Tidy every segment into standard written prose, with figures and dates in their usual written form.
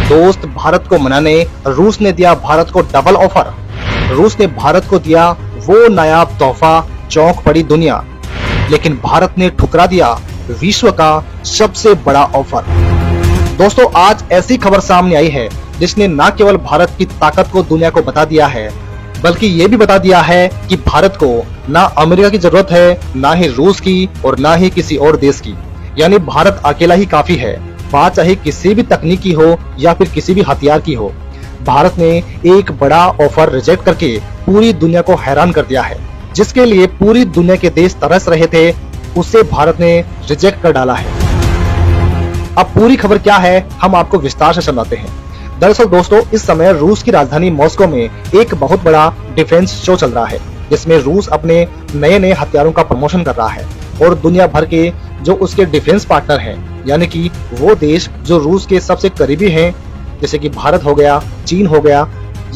दोस्त भारत को मनाने रूस ने दिया भारत को डबल ऑफर। रूस ने भारत को दिया वो नायाब तोहफा, चौंक पड़ी दुनिया। लेकिन भारत ने ठुकरा दिया विश्व का सबसे बड़ा ऑफर। दोस्तों, आज ऐसी खबर सामने आई है जिसने न केवल भारत की ताकत को दुनिया को बता दिया है, बल्कि ये भी बता दिया है कि भारत को ना अमेरिका की जरूरत है, ना ही रूस की और ना ही किसी और देश की। यानी भारत अकेला ही काफी है, बात चाहे किसी भी तकनीकी हो या फिर किसी भी हथियार की हो। भारत ने एक बड़ा ऑफर रिजेक्ट करके पूरी दुनिया को हैरान कर दिया है। जिसके लिए पूरी दुनिया के देश तरस रहे थे, उसे भारत ने रिजेक्ट कर डाला है। अब पूरी खबर क्या है, हम आपको विस्तार से समझाते हैं। दरअसल दोस्तों, इस समय रूस की राजधानी मॉस्को में एक बहुत बड़ा डिफेंस शो चल रहा है, जिसमें रूस अपने नए नए हथियारों का प्रमोशन कर रहा है और दुनिया भर के जो उसके डिफेंस पार्टनर हैं, यानी कि वो देश जो रूस के सबसे करीबी हैं, जैसे कि भारत हो गया, चीन हो गया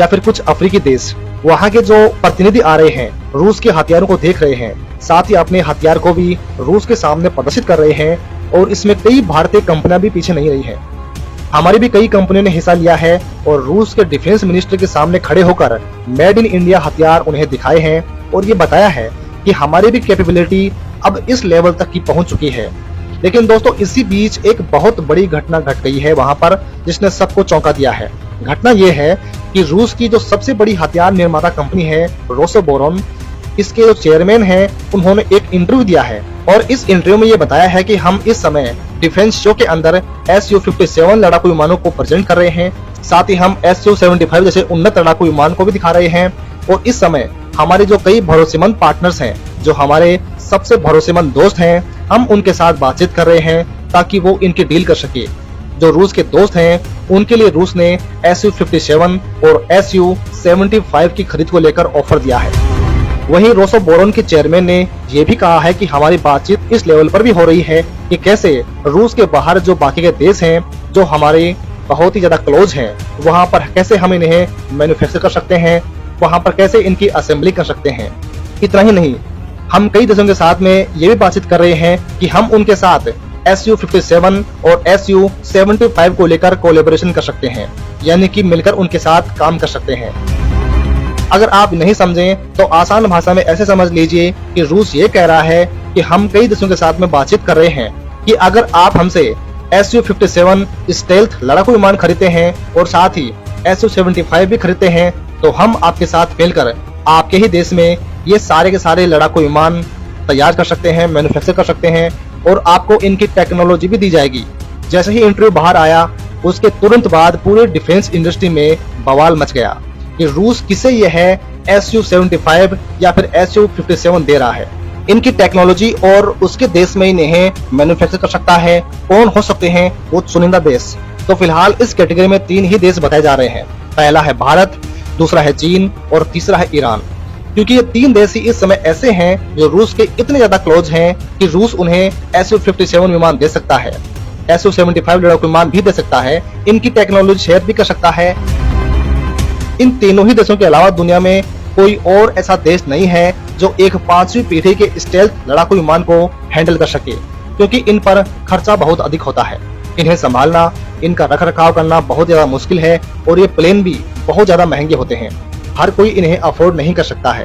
या फिर कुछ अफ्रीकी देश, वहाँ के जो प्रतिनिधि आ रहे हैं, रूस के हथियारों को देख रहे हैं, साथ ही अपने हथियार को भी रूस के सामने प्रदर्शित कर रहे हैं। और इसमें कई भारतीय कंपनियां भी पीछे नहीं रही हैं। हमारी भी कई कंपनियों ने हिस्सा लिया है और रूस के डिफेंस मिनिस्टर के सामने खड़े होकर मेड इन इंडिया हथियार उन्हें दिखाए हैं और ये बताया है कि हमारी भी कैपेबिलिटी अब इस लेवल तक की पहुंच चुकी है। लेकिन दोस्तों, इसी बीच एक बहुत बड़ी घटना घट गई है वहां पर, जिसने सबको चौंका दिया है। घटना ये है कि रूस की जो सबसे बड़ी हथियार निर्माता कंपनी है रोसोबोरोन, इसके जो चेयरमैन हैं, उन्होंने एक इंटरव्यू दिया है और इस इंटरव्यू में ये बताया है कि हम इस समय डिफेंस शो के अंदर Su-57 लड़ाकू विमानों को प्रेजेंट कर रहे हैं, साथ ही हम Su-75 जैसे उन्नत लड़ाकू विमान को भी दिखा रहे हैं। और इस समय हमारे जो कई भरोसेमंद पार्टनर्स हैं, जो हमारे सबसे भरोसेमंद दोस्त हैं, हम उनके साथ बातचीत कर रहे हैं ताकि वो इनकी डील कर सके। जो रूस के दोस्त हैं, उनके लिए रूस ने Su-57 और Su-75 की खरीद को लेकर ऑफर दिया है। वहीं रोसोबोरोन के चेयरमैन ने यह भी कहा है कि हमारी बातचीत इस लेवल पर भी हो रही है कि कैसे रूस के बाहर जो बाकी के देश हैं, जो हमारे बहुत ही ज्यादा क्लोज हैं, वहां पर कैसे हम इन्हें मैन्युफैक्चर कर सकते हैं, वहां पर कैसे इनकी असेंबली कर सकते हैं। इतना ही नहीं, हम कई देशों के साथ में ये भी बातचीत कर रहे हैं कि हम उनके साथ Su-57 और Su-75 को लेकर कोलैबोरेशन कर सकते हैं, यानी कि मिलकर उनके साथ काम कर सकते हैं। अगर आप नहीं समझें तो आसान भाषा में ऐसे समझ लीजिए कि रूस ये कह रहा है कि हम कई देशों के साथ में बातचीत कर रहे हैं कि अगर आप हमसे Su-57 स्टेल्थ लड़ाकू विमान खरीदते हैं और साथ ही Su-75 भी खरीदते हैं, तो हम आपके साथ मिलकर आपके ही देश में ये सारे के सारे लड़ाकू विमान तैयार कर सकते हैं, मैन्युफैक्चर कर सकते हैं और आपको इनकी टेक्नोलॉजी भी दी जाएगी। जैसे ही इंटरव्यू बाहर आया, उसके तुरंत बाद पूरे डिफेंस इंडस्ट्री में बवाल मच गया कि रूस किसे यह है Su-75 या फिर Su-57 दे रहा है। इनकी टेक्नोलॉजी और उसके देश में इन्हें मैन्युफैक्चर कर सकता है। कौन हो सकते हैं वो चुनिंदा देश? तो फिलहाल इस कैटेगरी में 3 ही देश बताए जा रहे हैं। पहला है भारत, दूसरा है चीन और तीसरा है ईरान। क्योंकि ये 3 देश ही इस समय ऐसे हैं जो रूस के इतने ज्यादा क्लोज हैं कि रूस उन्हें Su-57 विमान दे सकता है, Su-75 लड़ाकू विमान भी दे सकता है, इनकी टेक्नोलॉजी शेयर भी कर सकता है। इन तीनों ही देशों के अलावा दुनिया में कोई और ऐसा देश नहीं है जो एक 5वीं पीढ़ी के स्टेल्थ लड़ाकू विमान को हैंडल कर सके, क्योंकि इन पर खर्चा बहुत अधिक होता है। इन्हें संभालना, इनका रखरखाव करना बहुत ज्यादा मुश्किल है और ये प्लेन भी बहुत ज्यादा महंगे होते हैं। हर कोई इन्हें अफोर्ड नहीं कर सकता है।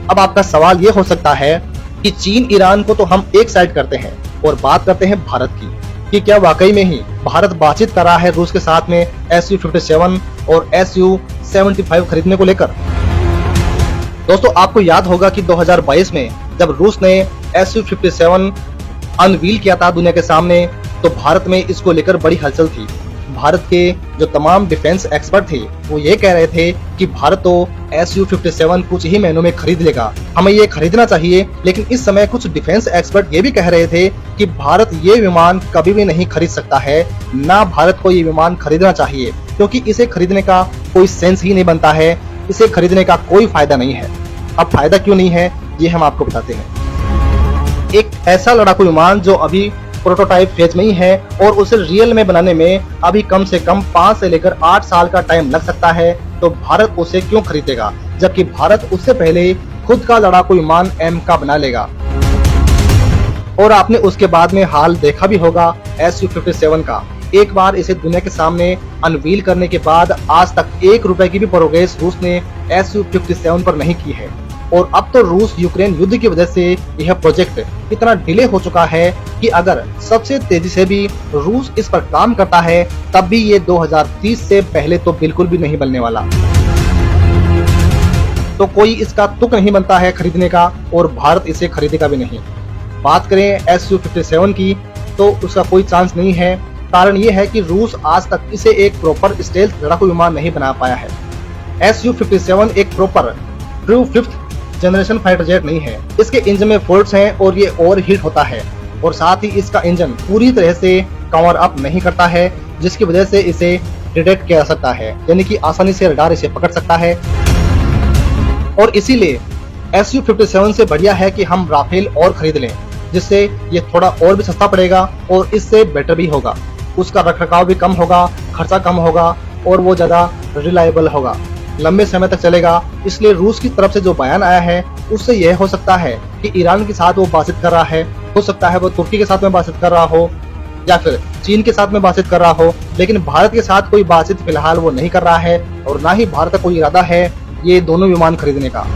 अब आपका सवाल ये हो सकता है कि चीन ईरान को तो हम एक साइड करते हैं और बात करते हैं भारत की, कि क्या वाकई में ही भारत बातचीत कर रहा है रूस के साथ में Su-57 और Su-75 खरीदने को लेकर? दोस्तों, आपको याद होगा कि 2022 में जब रूस ने Su-57 अनवील किया था दुनिया के सामने, तो भारत में इसको लेकर बड़ी हलचल थी। भारत के जो तमाम डिफेंस एक्सपर्ट थे, वो ये कह रहे थे कि भारत तो Su-57 कुछ ही महीनों में खरीद लेगा, हमें ये खरीदना चाहिए। लेकिन इस समय कुछ डिफेंस एक्सपर्ट ये भी कह रहे थे कि भारत ये विमान कभी भी नहीं खरीद सकता है, ना भारत को ये विमान खरीदना चाहिए, क्योंकि इसे खरीदने का कोई सेंस ही नहीं बनता है, इसे खरीदने का कोई फायदा नहीं है। अब फायदा क्यों नहीं है, ये हम आपको बताते हैं। एक ऐसा लड़ाकू विमान जो अभी प्रोटोटाइप फेज में ही है और उसे रियल में बनाने में अभी कम से कम 5 से लेकर 8 साल का टाइम लग सकता है, तो भारत उसे क्यों खरीदेगा, जबकि भारत उससे पहले खुद का लड़ाकू विमान M का बना लेगा। और आपने उसके बाद में हाल देखा भी होगा Su-57 का। एक बार इसे दुनिया के सामने अनवील करने के बाद आज तक 1 रुपए की भी प्रोग्रेस रूस ने Su-57 पर नहीं की है। और अब तो रूस यूक्रेन युद्ध की वजह से यह प्रोजेक्ट इतना डिले हो चुका है कि अगर सबसे तेजी से भी रूस इस पर काम करता है तब भी ये 2030 से पहले तो बिल्कुल भी नहीं बनने वाला। तो कोई इसका तुक नहीं बनता है खरीदने का और भारत इसे खरीदेगा भी नहीं। बात करें Su-57 की तो उसका कोई चांस नहीं है। कारण ये है कि रूस आज तक इसे एक प्रॉपर स्टेल्थ लड़ाकू विमान नहीं बना पाया है। Su-57 एक proper true 5th generation fighter jet नहीं है। इसके इंजन में फॉल्ट्स हैं और ये ओवर हीट होता है और साथ ही इसका इंजन पूरी तरह से कवर अप नहीं करता है, जिसकी वजह से इसे डिटेक्ट किया जा सकता है, यानी कि आसानी से रडार इसे पकड़ सकता है। और इसीलिए Su-57 से बढ़िया है कि हम राफेल और खरीद लें, जिससे ये थोड़ा और भी सस्ता पड़ेगा और इससे बेटर भी होगा। उसका रखरखाव भी कम होगा, खर्चा कम होगा और वो ज्यादा रिलायबल होगा, लंबे समय तक चलेगा। इसलिए रूस की तरफ से जो बयान आया है उससे यह हो सकता है कि ईरान के साथ वो बातचीत कर रहा है, हो सकता है वो तुर्की के साथ में बातचीत कर रहा हो या फिर चीन के साथ में बातचीत कर रहा हो, लेकिन भारत के साथ कोई बातचीत फिलहाल वो नहीं कर रहा है और ना ही भारत का कोई इरादा है ये दोनों विमान खरीदने का।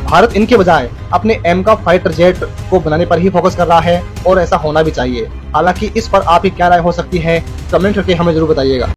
भारत इनके बजाय अपने एमका फाइटर जेट को बनाने पर ही फोकस कर रहा है और ऐसा होना भी चाहिए। हालांकि इस पर आपकी क्या राय हो सकती है, कमेंट करके हमें जरूर बताइएगा।